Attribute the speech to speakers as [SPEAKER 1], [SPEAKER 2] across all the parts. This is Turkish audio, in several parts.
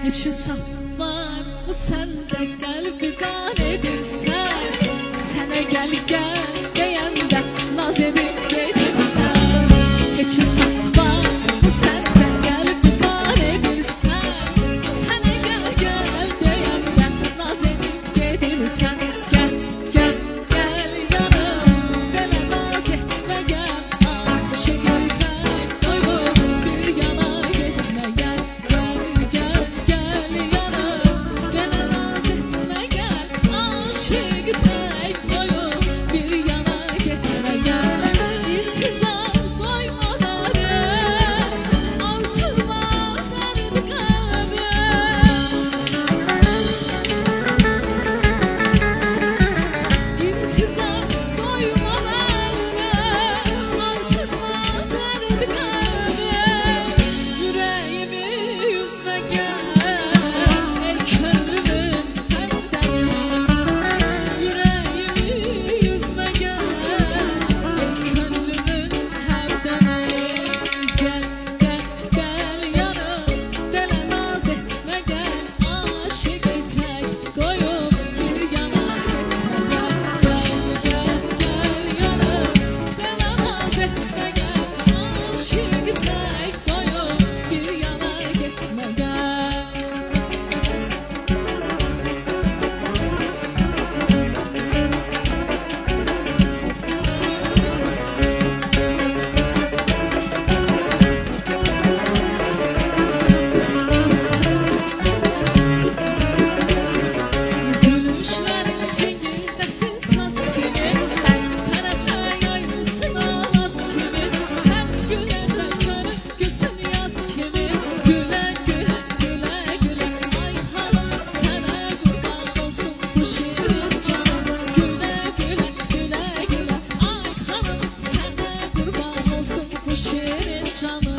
[SPEAKER 1] Hiç hesap var mı sende kalbi kan edirsen? Sana gel gel deyende naz edip gelirsen. Hiç hesap var mı sende kalbi kan edirsen? Sana gel gel deyende naz edip gelirsen. Gel gel gel yanım, böyle naz etme gel. Aşık ürkek koyup bir yana gitme gel. Gel gel gel yanım, böyle naz etme gel. Aşık ürkek koyup bir yana gitme gel. İntizar koymaları artırma derdi kalbe. İntizar koymaları artırma derdi kalbe. Yüreğimi yüzme gel, ey gönlümün hemdemi. Yüreğimi yüzme gel, ey gönlümün hemdemi. Gel gel gel yanım, dele naz etme gel. Aşık tek koyup bir yana gitme gel. Gel gel gel yanım, dele naz etme gel. Aşık tek koyup bir yana gitme gel. Gülüşlerin cengindesin saz gibi, her tarafa yaysın ağız gibi. Sen gülenden körü gözün yaz gibi. Güle güle güle güle ay hanım, sana kurban olsun bu şirin canım. Güle güle güle güle ay hanım, sana kurban olsun bu şirin canım.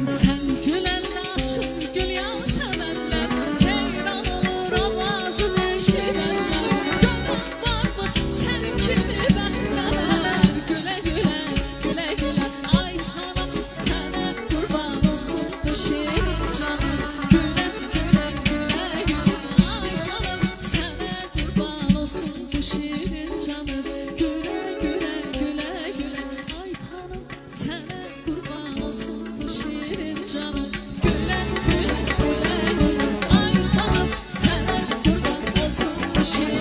[SPEAKER 1] Sen gülende açıp gül yan sevenler heyran olur avazını eşidenler. Görmem var mı senin gibi bendeler? Güle güle güle güle ay hanım, sana kurban olsun bu şirin canım. Güle güle güle güle ay hanım, sana kurban olsun bu şirin canım. Güle güle güle güle ay hanım, sana kurban olsun bu şirin canım. Güle güle güle güle ay hanım, sana kurban olsun bu şirin